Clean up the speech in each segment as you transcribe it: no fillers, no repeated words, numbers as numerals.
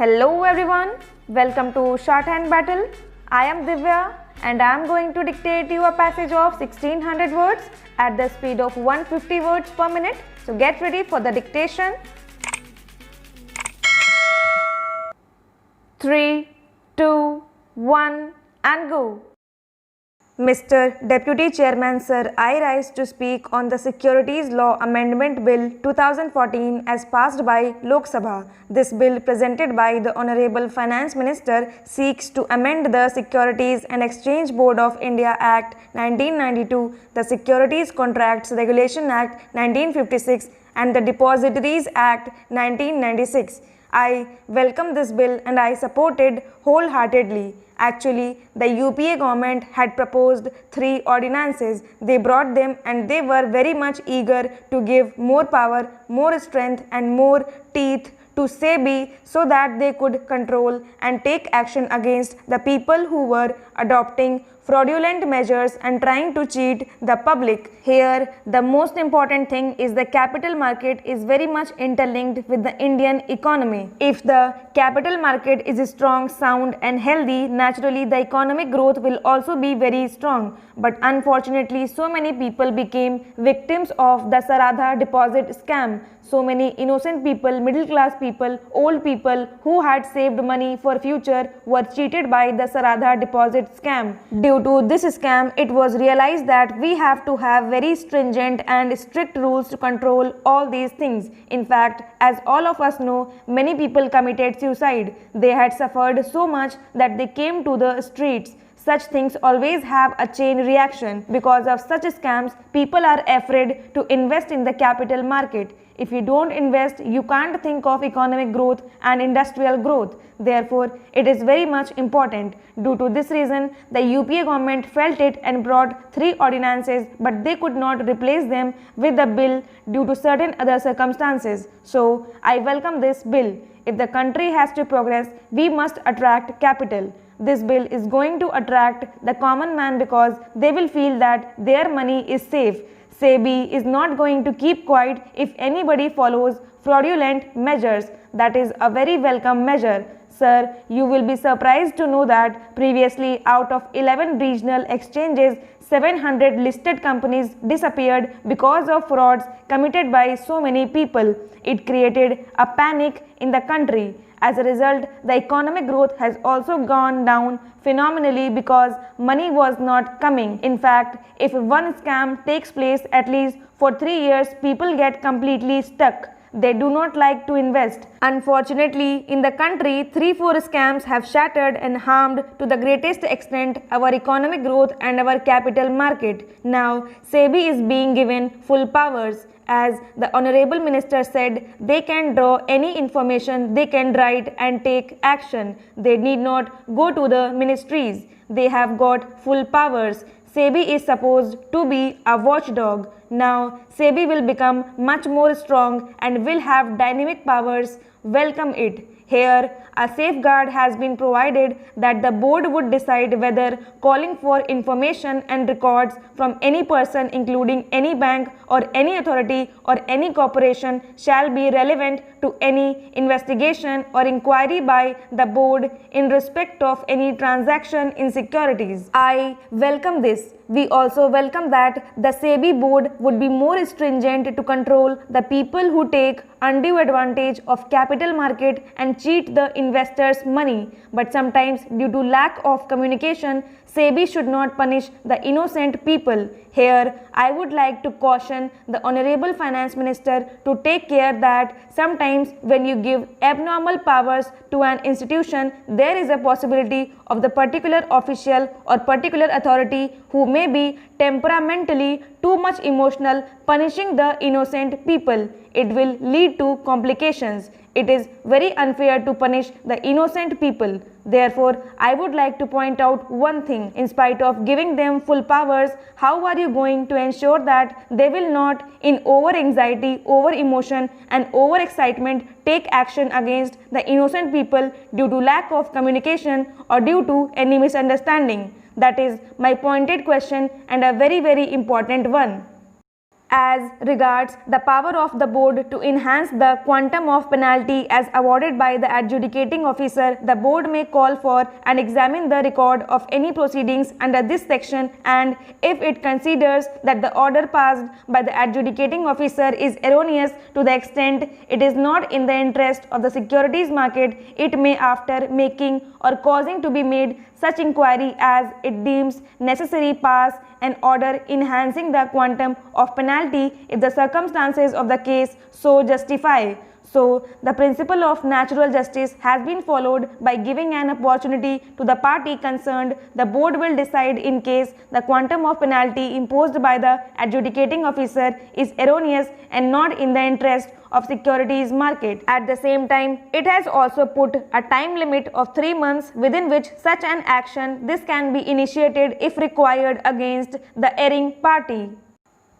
Hello everyone, welcome to Shorthand Battle. I am Divya and I am going to dictate you a passage of 1600 words at the speed of 150 words per minute. So get ready for the dictation. 3, 2, 1 and go. Mr. Deputy Chairman Sir, I rise to speak on the Securities Law Amendment Bill 2014 as passed by Lok Sabha. This bill presented by the Honorable Finance Minister seeks to amend the Securities and Exchange Board of India Act 1992, the Securities Contracts Regulation Act 1956 and the Depositories Act 1996. I welcome this bill and I support it wholeheartedly. Actually, the UPA government had proposed 3 ordinances. They brought them and they were very much eager to give more power, more strength and more teeth to SEBI so that they could control and take action against the people who were adopting fraudulent measures and trying to cheat the public. Here, the most important thing is the capital market is very much interlinked with the Indian economy. If the capital market is strong, sound and healthy, naturally the economic growth will also be very strong. But unfortunately, so many people became victims of the Saradha deposit scam. So many innocent people, middle class people, old people who had saved money for future were cheated by the Saradha deposit scam. Due to this scam, it was realized that we have to have very stringent and strict rules to control all these things. In fact, as all of us know, many people committed suicide. They had suffered so much that they came to the streets. Such things always have a chain reaction. Because of such scams, people are afraid to invest in the capital market. If you don't invest, you can't think of economic growth and industrial growth. Therefore, it is very much important. Due to this reason, the UPA government felt it and brought 3 ordinances, but they could not replace them with the bill due to certain other circumstances. So, I welcome this bill. If the country has to progress, we must attract capital. This bill is going to attract the common man because they will feel that their money is safe. SEBI is not going to keep quiet if anybody follows fraudulent measures. That is a very welcome measure. Sir, you will be surprised to know that previously out of 11 regional exchanges, 700 listed companies disappeared because of frauds committed by so many people. It created a panic in the country. As a result, the economic growth has also gone down phenomenally because money was not coming. In fact, if one scam takes place at least for 3 years, people get completely stuck. They do not like to invest. Unfortunately, in the country, 3-4 scams have shattered and harmed to the greatest extent our economic growth and our capital market. Now, SEBI is being given full powers. As the Honorable Minister said, they can draw any information, they can write and take action. They need not go to the ministries. They have got full powers. SEBI is supposed to be a watchdog. Now, SEBI will become much more strong and will have dynamic powers. Welcome it. Here, a safeguard has been provided that the board would decide whether calling for information and records from any person, including any bank or any authority or any corporation, shall be relevant to any investigation or inquiry by the board in respect of any transaction in securities. I welcome this. We also welcome that the SEBI board would be more stringent to control the people who take undue advantage of capital market and cheat the investors' money. But sometimes, due to lack of communication, SEBI should not punish the innocent people. Here, I would like to caution the Honorable Finance Minister to take care that sometimes when you give abnormal powers to an institution, there is a possibility of the particular official or particular authority who may be temperamentally too much emotional punishing the innocent people. It will lead to complications. It is very unfair to punish the innocent people. Therefore, I would like to point out one thing. In spite of giving them full powers, how are you going to ensure that they will not, in over anxiety, over emotion and over excitement, take action against the innocent people due to lack of communication or due to any misunderstanding? That is my pointed question and a very important one. As regards the power of the board to enhance the quantum of penalty as awarded by the adjudicating officer, the board may call for and examine the record of any proceedings under this section, and if it considers that the order passed by the adjudicating officer is erroneous to the extent it is not in the interest of the securities market, it may, after making or causing to be made such inquiry as it deems necessary, pass an order enhancing the quantum of penalty if the circumstances of the case so justify. So, the principle of natural justice has been followed by giving an opportunity to the party concerned. The board will decide in case the quantum of penalty imposed by the adjudicating officer is erroneous and not in the interest of securities market. At the same time, it has also put a time limit of 3 months within which such an action this can be initiated if required against the erring party.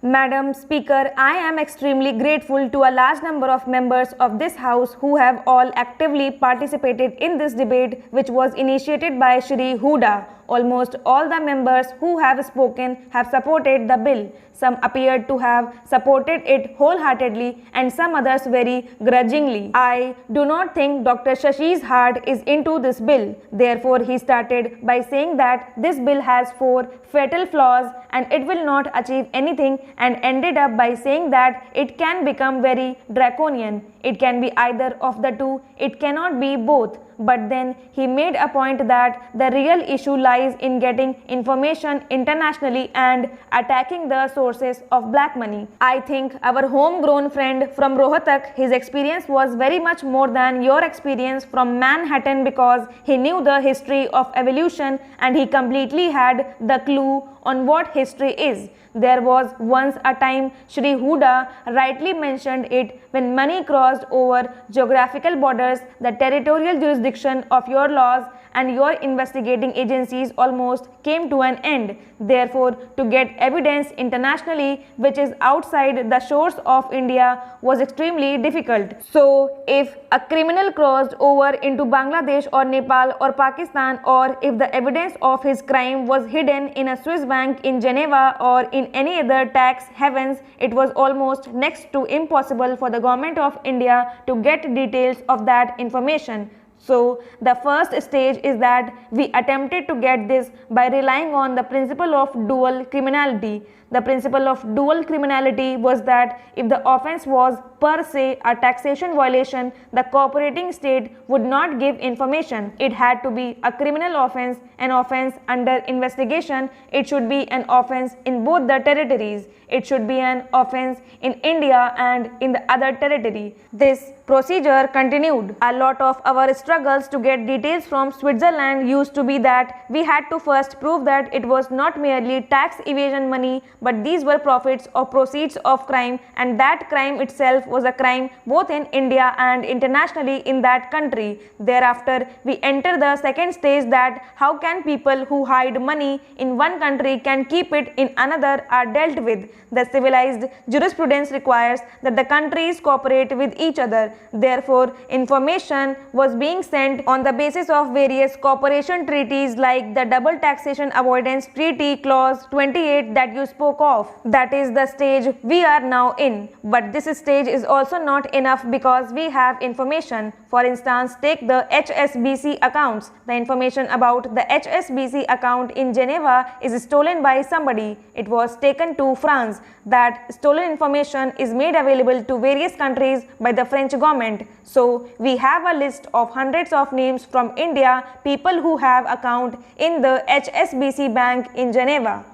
Madam Speaker, I am extremely grateful to a large number of members of this House who have all actively participated in this debate, which was initiated by Shri Huda. Almost all the members who have spoken have supported the bill. Some appeared to have supported it wholeheartedly and some others very grudgingly. I do not think Dr. Shashi's heart is into this bill. Therefore, he started by saying that this bill has 4 fatal flaws and it will not achieve anything, and ended up by saying that it can become very draconian. It can be either of the two, it cannot be both. But then he made a point that the real issue lies in getting information internationally and attacking the sources of black money. I think our homegrown friend from Rohtak, his experience was very much more than your experience from Manhattan, because he knew the history of evolution and he completely had the clue on what history is. There was once a time, Shri Huda rightly mentioned it, when money crossed over geographical borders, the territorial jurisdiction of your laws and your investigating agencies almost came to an end. Therefore, to get evidence internationally which is outside the shores of India was extremely difficult. So, if a criminal crossed over into Bangladesh or Nepal or Pakistan, or if the evidence of his crime was hidden in a Swiss bank in Geneva or in any other tax havens, it was almost next to impossible for the government of India to get details of that information. So, the first stage is that we attempted to get this by relying on the principle of dual criminality. The principle of dual criminality was that if the offence was per se a taxation violation, the cooperating state would not give information. It had to be a criminal offence, an offence under investigation. It should be an offence in both the territories. It should be an offence in India and in the other territory. This procedure continued. A lot of our struggles to get details from Switzerland used to be that we had to first prove that it was not merely tax evasion money, but these were profits or proceeds of crime, and that crime itself was a crime both in India and internationally in that country. Thereafter, we enter the second stage, that how can people who hide money in one country can keep it in another are dealt with. The civilized jurisprudence requires that the countries cooperate with each other. Therefore, information was being sent on the basis of various cooperation treaties like the Double Taxation Avoidance Treaty Clause 28 that you spoke of. That is the stage we are now in. But this stage is also not enough because we have information. For instance, take the HSBC accounts. The information about the HSBC account in Geneva is stolen by somebody. It was taken to France. That stolen information is made available to various countries by the French government. So, we have a list of hundreds of names from India, people who have account in the HSBC bank in Geneva.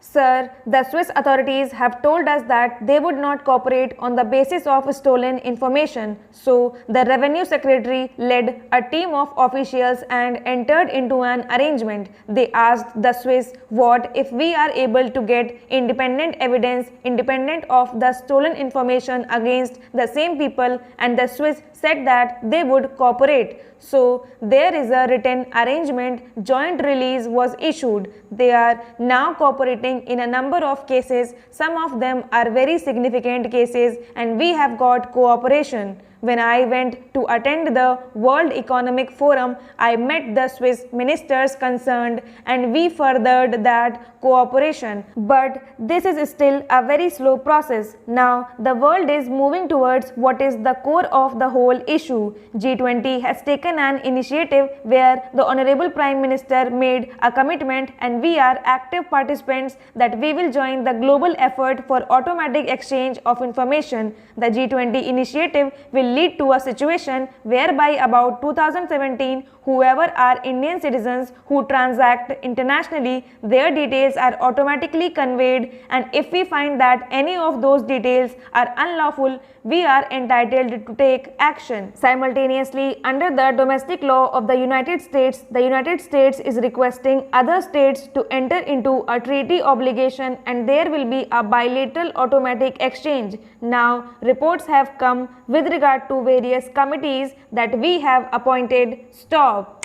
Sir, the Swiss authorities have told us that they would not cooperate on the basis of stolen information. So, the Revenue Secretary led a team of officials and entered into an arrangement. They asked the Swiss, what if we are able to get independent evidence independent of the stolen information against the same people, and the Swiss said that they would cooperate. So, there is a written arrangement, joint release was issued. They are now cooperating in a number of cases. Some of them are very significant cases and we have got cooperation. When I went to attend the World Economic Forum, I met the Swiss ministers concerned and we furthered that cooperation. But this is still a very slow process. Now, the world is moving towards what is the core of the whole issue. G20 has taken an initiative where the Honorable Prime Minister made a commitment and we are active participants that we will join the global effort for automatic exchange of information. The G20 initiative will lead to a situation whereby about 2017 whoever are Indian citizens who transact internationally, their details are automatically conveyed, and if we find that any of those details are unlawful, we are entitled to take action. Simultaneously, under the domestic law of the United States is requesting other states to enter into a treaty obligation and there will be a bilateral automatic exchange. Now, reports have come with regard to various committees that we have appointed. Stop.